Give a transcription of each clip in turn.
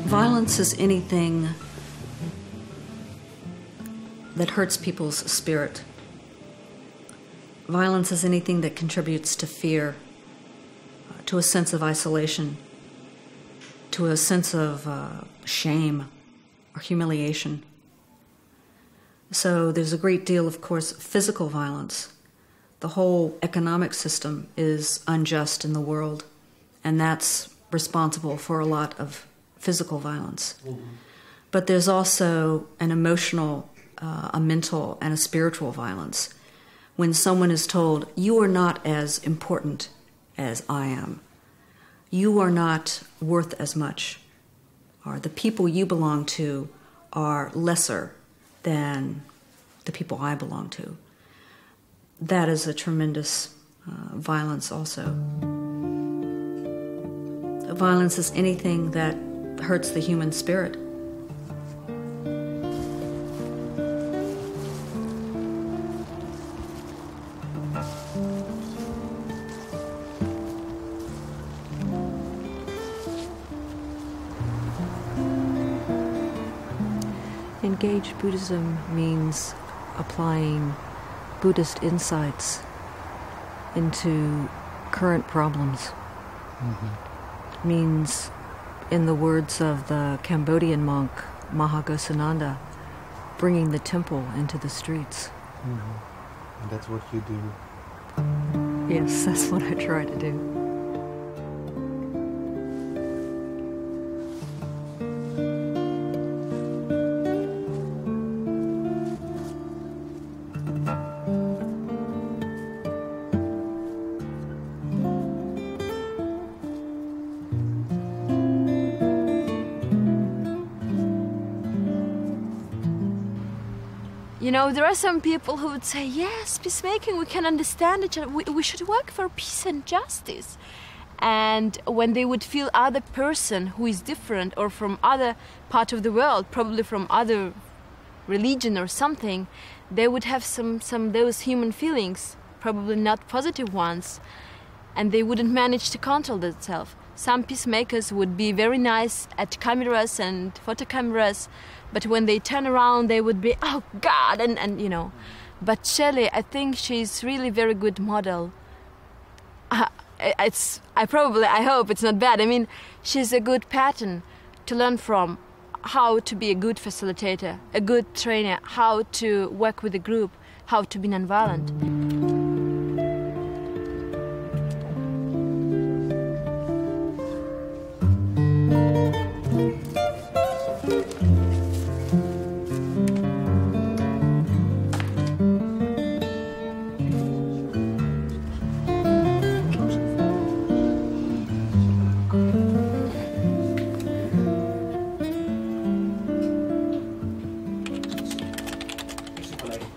Violence is anything that hurts people's spirit. Violence is anything that contributes to fear, to a sense of isolation, to a sense of shame or humiliation. So there's a great deal, of course, physical violence. The whole economic system is unjust in the world, and that's responsible for a lot of physical violence. Mm-hmm. But there's also an emotional, a mental, and a spiritual violence. When someone is told, you are not as important as I am, you are not worth as much, or the people you belong to are lesser than the people I belong to. That is a tremendous violence also. Violence is anything that hurts the human spirit. Engaged Buddhism means applying Buddhist insights into current problems. Mm-hmm. Means, in the words of the Cambodian monk Mahagosananda, bringing the temple into the streets. Mm-hmm. And that's what you do? Yes, that's what I try to do. You know, there are some people who would say, yes, peacemaking, we can understand each other, we should work for peace and justice. And when they would feel other person who is different or from other part of the world, probably from other religion or something, they would have some those human feelings, probably not positive ones, and they wouldn't manage to control themselves. Some peacemakers would be very nice at cameras and photo cameras, but when they turn around, they would be, oh God, and you know. But Shelley, I think she's really very good model. I hope it's not bad. I mean, she's a good pattern to learn from, how to be a good facilitator, a good trainer, how to work with a group, how to be nonviolent.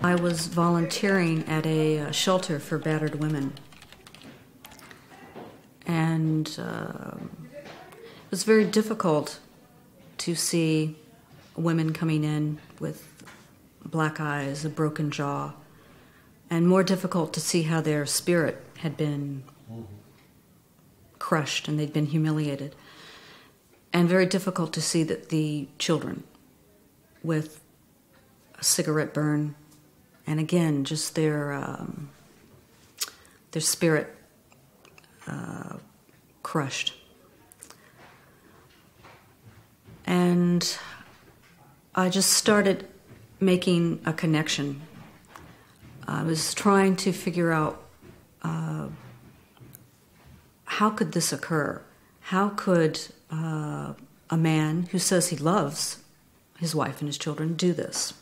I was volunteering at a shelter for battered women. And it was very difficult to see women coming in with black eyes, a broken jaw, and more difficult to see how their spirit had been crushed and they'd been humiliated. And very difficult to see that the children with a cigarette burn, and again, just their spirit crushed. And I just started making a connection. I was trying to figure out how could this occur? How could a man who says he loves his wife and his children do this?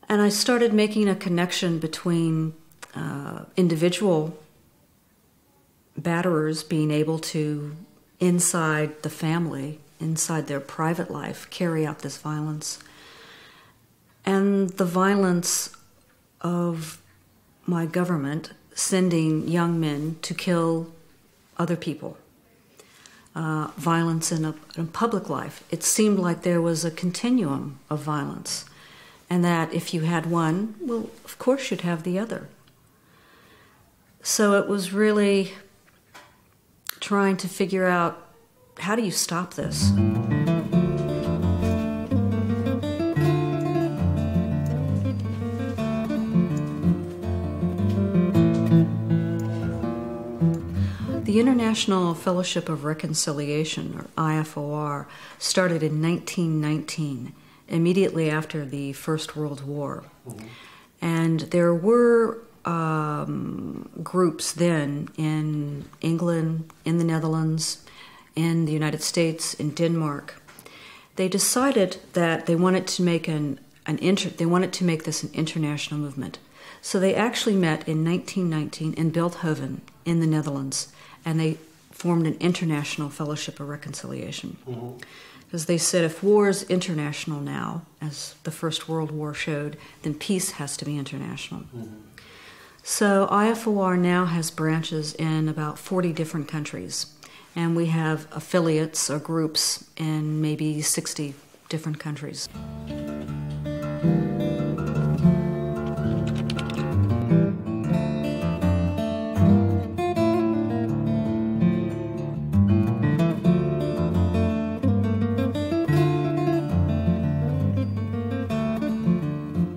And I started making a connection between individual batterers being able to, inside the family, inside their private life, carry out this violence, and the violence of my government sending young men to kill other people. Violence in a public life. It seemed like there was a continuum of violence, and that if you had one, well, of course you'd have the other. So it was really trying to figure out how do you stop this? The International Fellowship of Reconciliation, or IFOR, started in 1919, immediately after the First World War. Mm-hmm. And there were groups then in England, in the Netherlands, in the United States, in Denmark. They decided that they wanted to make this an international movement. So they actually met in 1919 in Bilthoven in the Netherlands, and they formed an International Fellowship of Reconciliation. Mm-hmm. Because they said if war is international now, as the First World War showed, then peace has to be international. Mm-hmm. So IFOR now has branches in about 40 different countries, and we have affiliates or groups in maybe 60 different countries.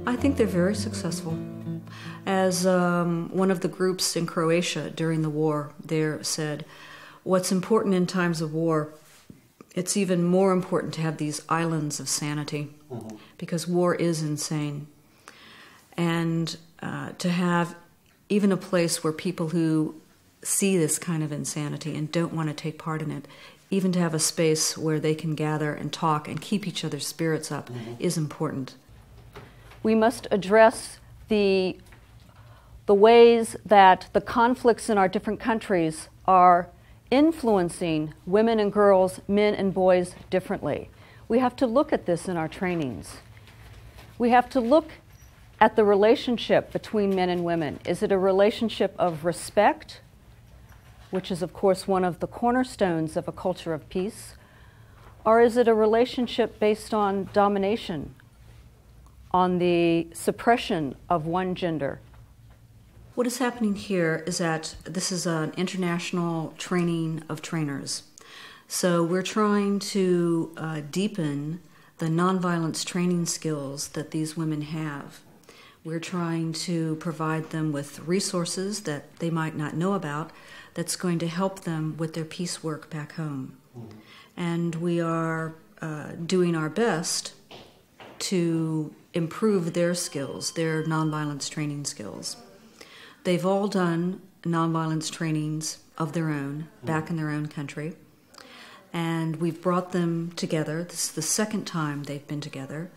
I think they're very successful. As one of the groups in Croatia during the war there said, what's important in times of war, it's even more important to have these islands of sanity, mm-hmm. because war is insane. And to have even a place where people who see this kind of insanity and don't want to take part in it, even to have a space where they can gather and talk and keep each other's spirits up, mm-hmm. is important. We must address the ways that the conflicts in our different countries are influencing women and girls, men and boys differently. We have to look at this in our trainings. We have to look at the relationship between men and women. Is it a relationship of respect, which is of course one of the cornerstones of a culture of peace, or is it a relationship based on domination, on the suppression of one gender? What is happening here is that this is an international training of trainers. So we're trying to deepen the nonviolence training skills that these women have. We're trying to provide them with resources that they might not know about that's going to help them with their peace work back home. Mm-hmm. And we are doing our best to improve their skills, their nonviolence training skills. They've all done nonviolence trainings of their own, back in their own country, and we've brought them together. This is the second time they've been together.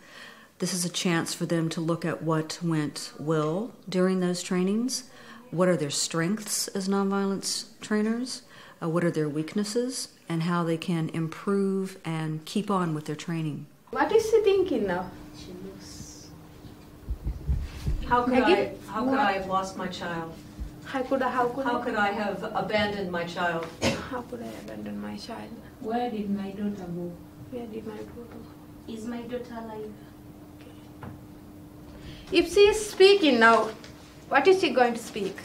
This is a chance for them to look at what went well during those trainings, what are their strengths as nonviolence trainers, what are their weaknesses, and how they can improve and keep on with their training. What is she thinking now? How could I have lost my child? How could I have abandoned my child? How could I abandon my child? Where did my daughter go? Where did my daughter go? Is my daughter alive? Okay. If she is speaking now, what is she going to speak?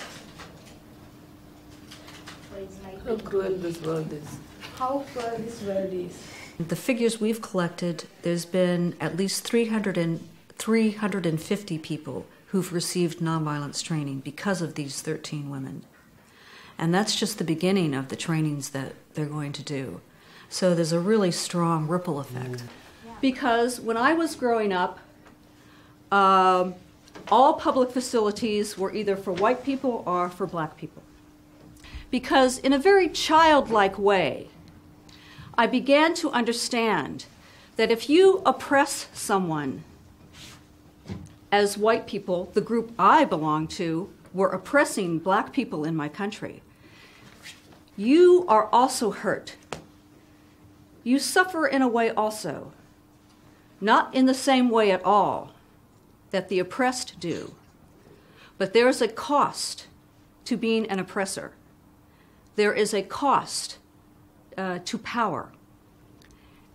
How cruel this world is. How cruel this world is. The figures we've collected, there's been at least 350 people who've received nonviolence training because of these 13 women. And that's just the beginning of the trainings that they're going to do. So there's a really strong ripple effect. Because when I was growing up, all public facilities were either for white people or for black people. Because in a very childlike way, I began to understand that if you oppress someone, as white people, the group I belong to, were oppressing black people in my country, you are also hurt. You suffer in a way also, not in the same way at all that the oppressed do, but there is a cost to being an oppressor. There is a cost to power.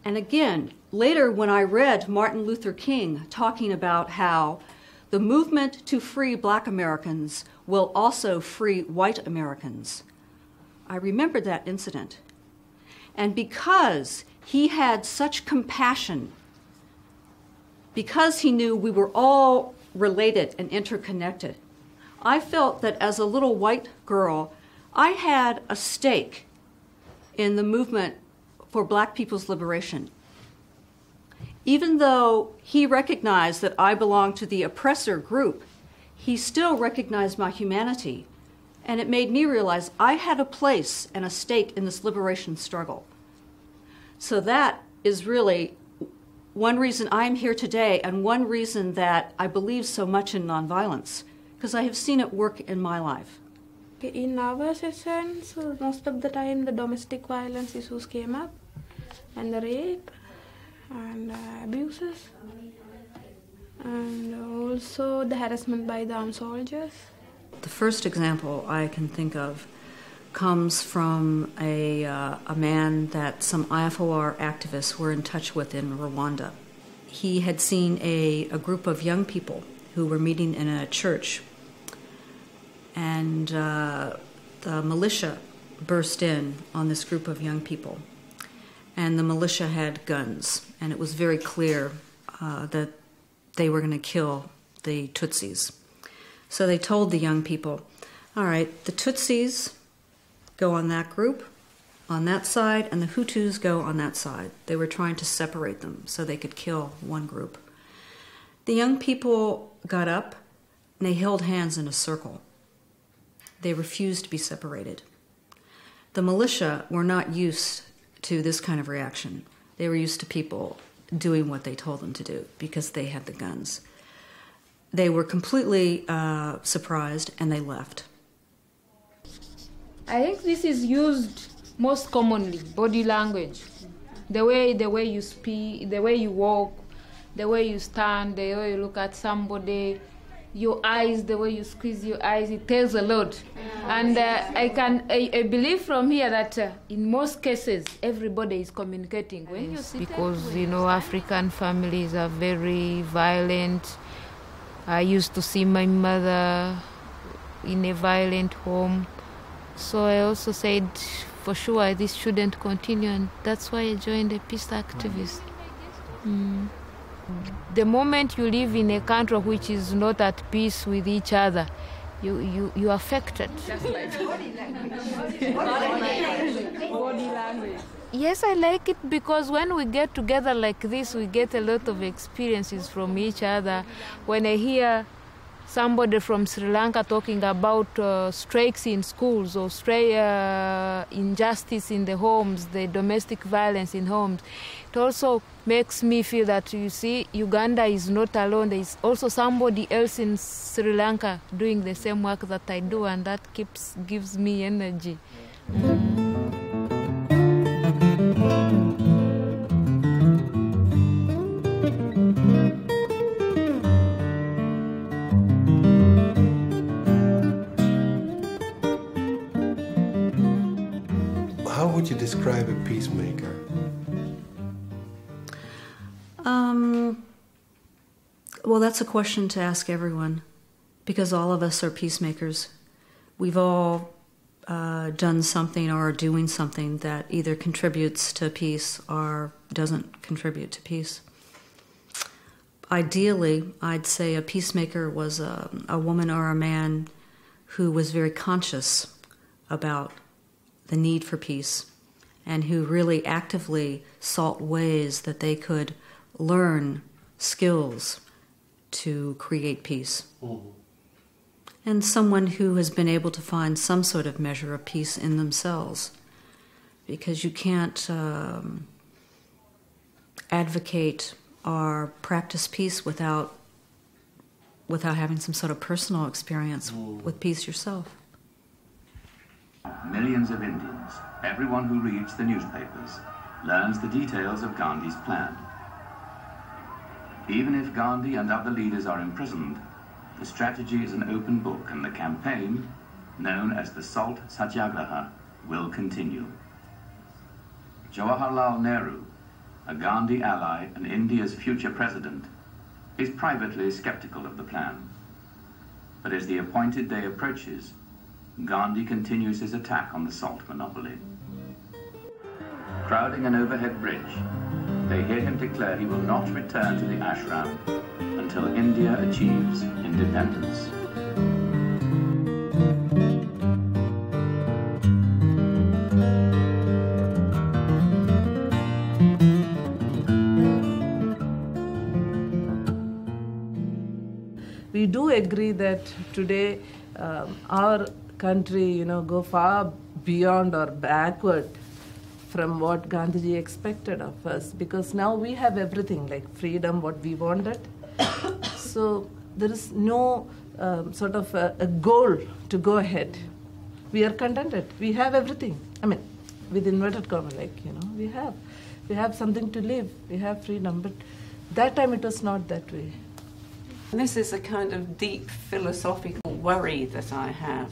And again, later when I read Martin Luther King talking about how the movement to free black Americans will also free white Americans, I remembered that incident. And because he had such compassion, because he knew we were all related and interconnected, I felt that as a little white girl, I had a stake in the movement for Black people's liberation. Even though he recognized that I belonged to the oppressor group, he still recognized my humanity. And it made me realize I had a place and a stake in this liberation struggle. So that is really one reason I am here today, and one reason that I believe so much in nonviolence, because I have seen it work in my life. In our sessions, most of the time the domestic violence issues came up, and the rape, and abuses, and also the harassment by the armed soldiers. The first example I can think of comes from a man that some IFOR activists were in touch with in Rwanda. He had seen a group of young people who were meeting in a church, and the militia burst in on this group of young people. And the militia had guns, and it was very clear that they were going to kill the Tutsis. So they told the young people, all right, the Tutsis go on that group, on that side, and the Hutus go on that side. They were trying to separate them so they could kill one group. The young people got up, and they held hands in a circle. They refused to be separated. The militia were not used to this kind of reaction. They were used to people doing what they told them to do because they had the guns. They were completely surprised, and they left. I think this is used most commonly, body language. The way you speak, the way you walk, the way you stand, the way you look at somebody, your eyes, the way you squeeze your eyes, it tells a lot. And I believe from here that in most cases, everybody is communicating. When you sit because, African families are very violent. I used to see my mother in a violent home. So I also said, for sure, this shouldn't continue, and that's why I joined a peace activist. The moment you live in a country which is not at peace with each other, you are affected. Just like body language. Yes, I like it because when we get together like this, we get a lot of experiences from each other. When I hear somebody from Sri Lanka talking about strikes in schools or injustice in the homes, the domestic violence in homes, it also makes me feel that, you see, Uganda is not alone. There is also somebody else in Sri Lanka doing the same work that I do, and that gives me energy. How would you describe a peacemaker? Well, that's a question to ask everyone, because all of us are peacemakers. We've all done something or are doing something that either contributes to peace or doesn't contribute to peace. Ideally, I'd say a peacemaker was a woman or a man who was very conscious about the need for peace and who really actively sought ways that they could learn skills to create peace. Mm-hmm. And someone who has been able to find some sort of measure of peace in themselves, because you can't advocate or practice peace without having some sort of personal experience with peace yourself. Millions of Indians, everyone who reads the newspapers, learns the details of Gandhi's plan. Even if Gandhi and other leaders are imprisoned, the strategy is an open book, and the campaign, known as the Salt Satyagraha, will continue. Jawaharlal Nehru, a Gandhi ally and India's future president, is privately skeptical of the plan. But as the appointed day approaches, Gandhi continues his attack on the salt monopoly. Crowding an overhead bridge, they hear him declare he will not return to the ashram until India achieves independence. We do agree that today our country, go far beyond or backward from what Gandhiji expected of us, because now we have everything, like freedom, what we wanted. So there is no sort of a goal to go ahead. We are contented. We have everything. I mean, with inverted comma, we have something to live. We have freedom. But that time it was not that way. And this is a kind of deep philosophical worry that I have,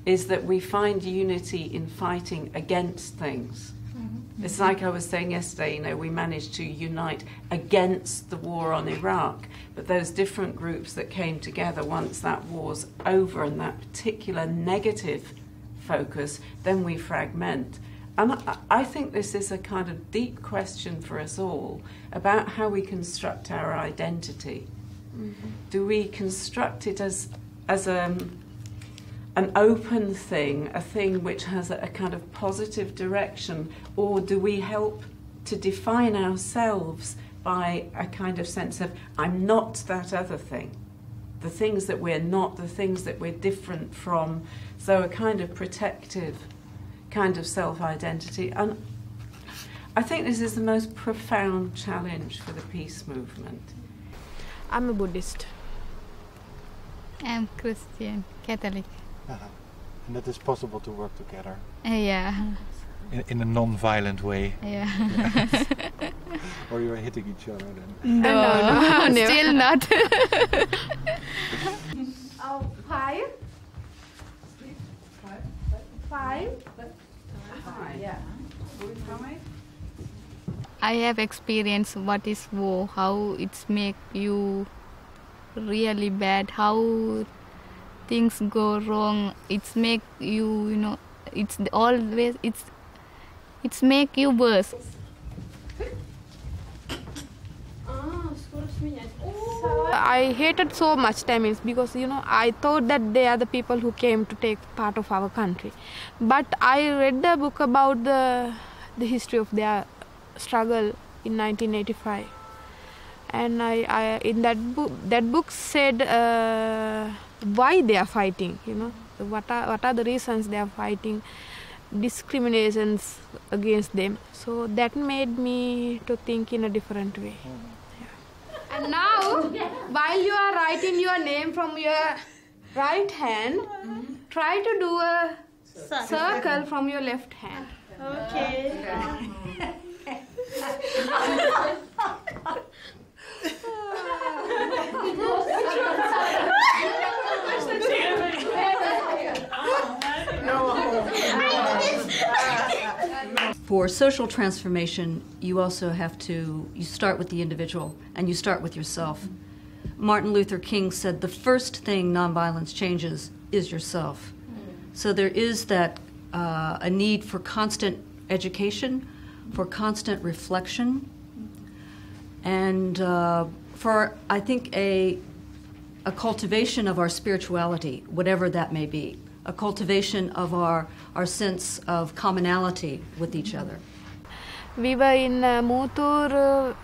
is that we find unity in fighting against things. Mm-hmm. It's like I was saying yesterday, we managed to unite against the war on Iraq, but those different groups that came together once that war's over and that particular negative focus, then we fragment. And I think this is a kind of deep question for us all about how we construct our identity. Mm-hmm. Do we construct it as an open thing, a thing which has a kind of positive direction, or do we help to define ourselves by a kind of sense of, I'm not that other thing, the things that we're not, the things that we're different from, so a kind of protective kind of self-identity. And I think this is the most profound challenge for the peace movement. I'm a Buddhist. I'm Christian, Catholic. And that is possible to work together? Yeah. In a non-violent way? Yeah. Or you are hitting each other then? No, still not. 5. 5. Yeah. I have experienced what is war, how it's make you really bad, how things go wrong. It's make you, it's always, it's make you worse. I hated so much Tamils because I thought that they are the people who came to take part of our country. But I read a book about the history of their struggle in 1985, and I in that book said why they are fighting. What are the reasons they are fighting, discriminations against them. So that made me to think in a different way. And now, while you are writing your name from your right hand, try to do a circle from your left hand. Okay. For social transformation, you also have to, you start with the individual and you start with yourself. Martin Luther King said the first thing nonviolence changes is yourself. So there is that a need for constant education, for constant reflection, and for, I think, a cultivation of our spirituality, whatever that may be, a cultivation of our sense of commonality with each other. We were in Muthur,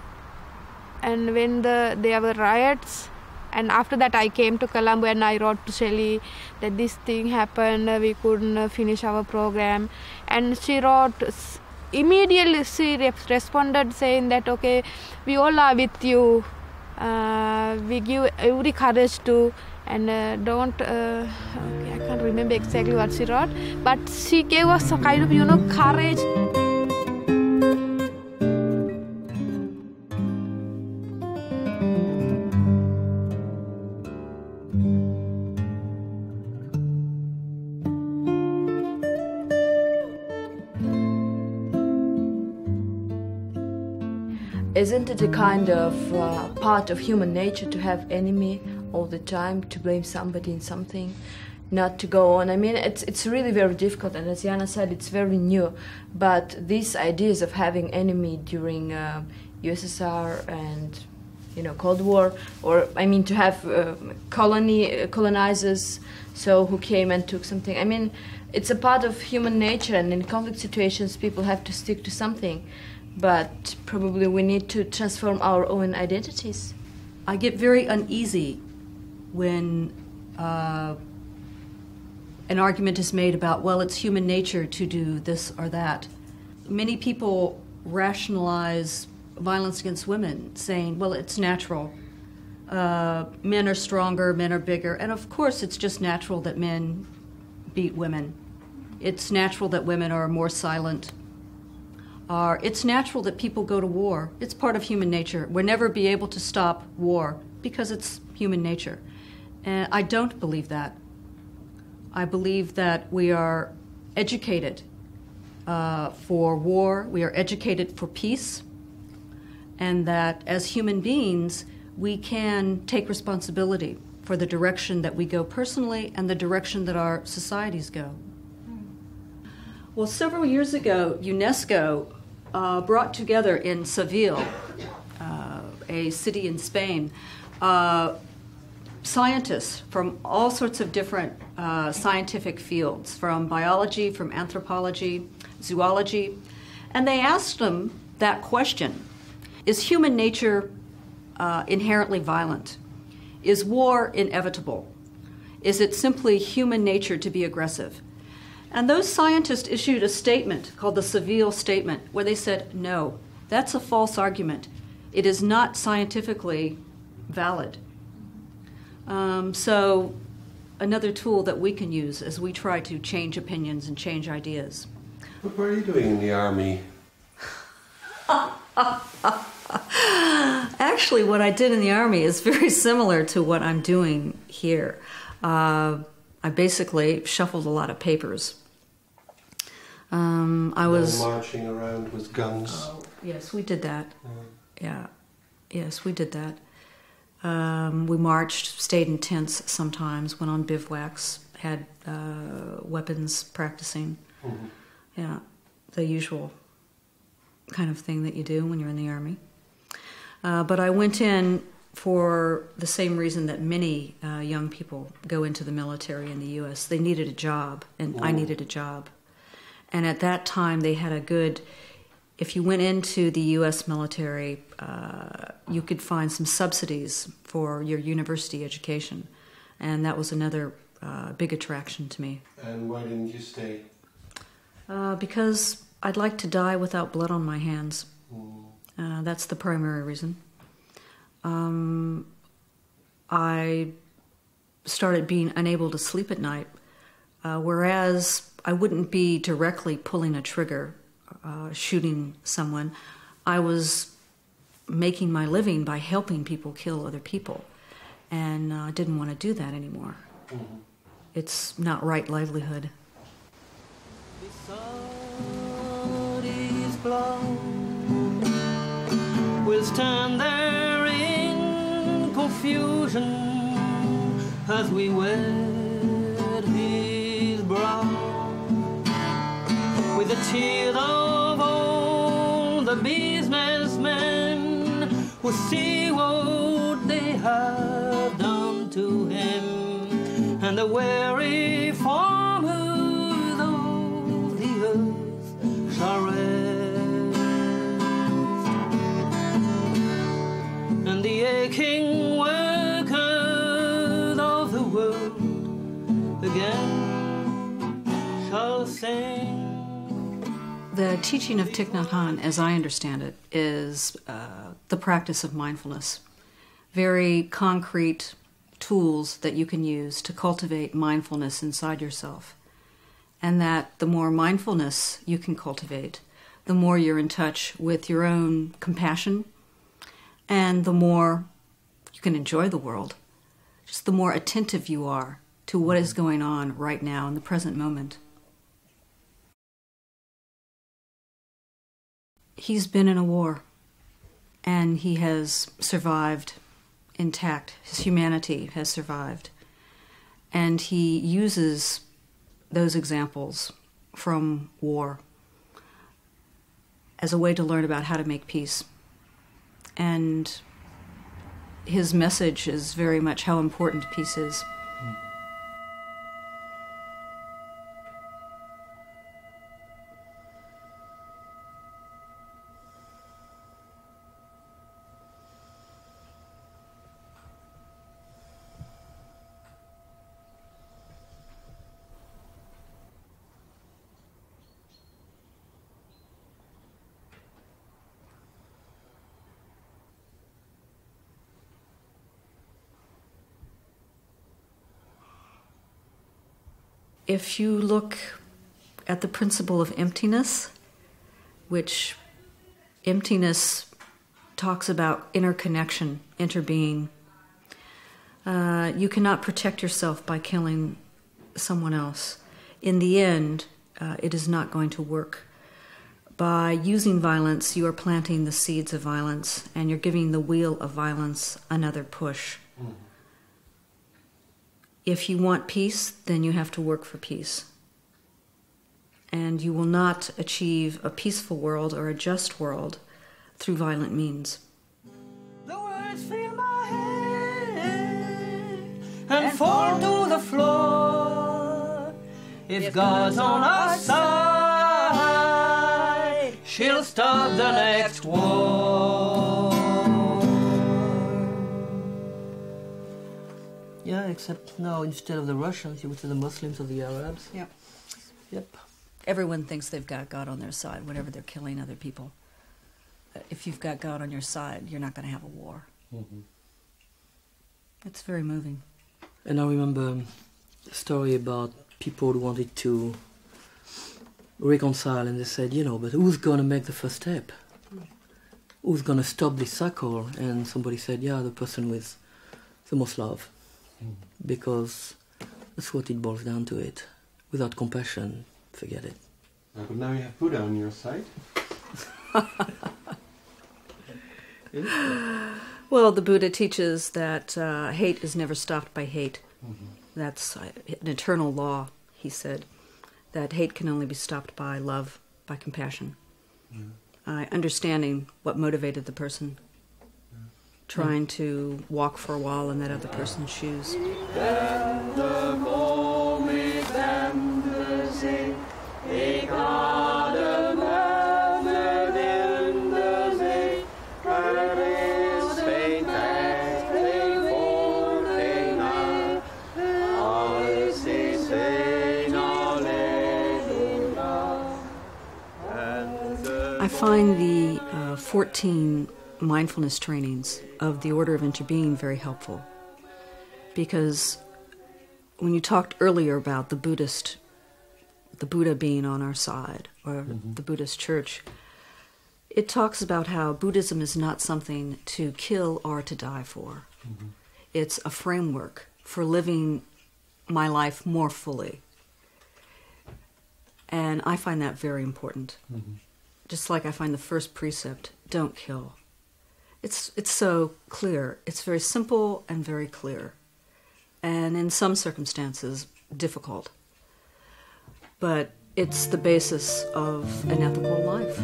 and when there were riots, and after that I came to Colombo and I wrote to Shelley that this thing happened, we couldn't finish our program, and she wrote, immediately she responded saying that, okay, we all are with you, we give every courage to, and don't, okay, I can't remember exactly what she wrote, but she gave us a kind of, courage. Isn't it a kind of part of human nature to have enemy all the time, to blame somebody in something? not to go on. I mean, it's really very difficult, and as Jana said, it's very new. But these ideas of having enemy during USSR and Cold War, or I mean to have colonizers, so who came and took something. I mean, it's a part of human nature, and in conflict situations, people have to stick to something. But probably we need to transform our own identities. I get very uneasy when an argument is made about, well, it's human nature to do this or that. Many people rationalize violence against women, saying, well, it's natural. Men are stronger, men are bigger, and of course it's just natural that men beat women. It's natural that women are more silent. It's natural that people go to war. It's part of human nature. We'll never be able to stop war because it's human nature. And I don't believe that. I believe that we are educated for war, we are educated for peace, and that as human beings, we can take responsibility for the direction that we go personally and the direction that our societies go. Well, several years ago, UNESCO brought together in Seville, a city in Spain, scientists from all sorts of different scientific fields, from biology, from anthropology, zoology, and they asked them that question: is human nature inherently violent? Is war inevitable? Is it simply human nature to be aggressive? And those scientists issued a statement called the Seville Statement, where they said, no, that's a false argument. It is not scientifically valid. So another tool that we can use as we try to change opinions and change ideas. What were you doing in the army? Actually, what I did in the army is very similar to what I'm doing here. I basically shuffled a lot of papers. I was marching around with guns. Yes, we did that. Yes, we did that. We marched, stayed in tents sometimes, went on bivouacs, had weapons practicing. Mm-hmm. Yeah, the usual kind of thing that you do when you're in the army. But I went in for the same reason that many young people go into the military in the U.S. They needed a job, and I needed a job. And at that time, they had a good... If you went into the U.S. military, you could find some subsidies for your university education. And that was another big attraction to me. And why didn't you stay? Because I'd like to die without blood on my hands. That's the primary reason. I started being unable to sleep at night, whereas I wouldn't be directly pulling a trigger, shooting someone. I was making my living by helping people kill other people, and I didn't want to do that anymore. Mm-hmm. It's not right livelihood. We'll stand there in confusion as we wet his brow with the tears of all the businessmen who see what they have done to him, and the weary farmers of the earth shall rest, and the aching workers of the world again shall sing. The teaching of Thich Nhat Hanh, as I understand it, is the practice of mindfulness. Very concrete tools that you can use to cultivate mindfulness inside yourself. And that the more mindfulness you can cultivate, the more you're in touch with your own compassion, and the more you can enjoy the world. Just the more attentive you are to what is going on right now in the present moment. He's been in a war, and he has survived intact. His humanity has survived. And he uses those examples from war as a way to learn about how to make peace. And his message is very much how important peace is. If you look at the principle of emptiness, which emptiness talks about interconnection, interbeing, you cannot protect yourself by killing someone else. In the end, it is not going to work. By using violence, you are planting the seeds of violence, and you're giving the wheel of violence another push. Mm-hmm. If you want peace, then you have to work for peace. And you will not achieve a peaceful world or a just world through violent means. The words fill my head and fall to the floor. If God's on our side, she'll stop the next war. Yeah, except now instead of the Russians, you would say the Muslims or the Arabs. Yep. Yep. Everyone thinks they've got God on their side whenever they're killing other people. If you've got God on your side, you're not going to have a war. Mm-hmm. It's very moving. And I remember a story about people who wanted to reconcile, and they said, but who's going to make the first step? Who's going to stop this cycle? And somebody said, the person with the most love. Because that's what it boils down to it. Without compassion, forget it. But now you have Buddha on your side. Well, the Buddha teaches that hate is never stopped by hate. Mm-hmm. That's an eternal law, he said, that hate can only be stopped by love, by compassion. Understanding what motivated the person. Trying to walk for a while in that other person's shoes. I find the 14 mindfulness trainings of the Order of Interbeing very helpful, because when you talked earlier about the Buddha being on our side, or the Buddhist church, it talks about how Buddhism is not something to kill or to die for. Mm-hmm. It's a framework for living my life more fully. And I find that very important. Mm-hmm. Just like I find the first precept, don't kill. It's so clear. It's very simple and very clear. And in some circumstances, difficult. But it's the basis of an ethical life.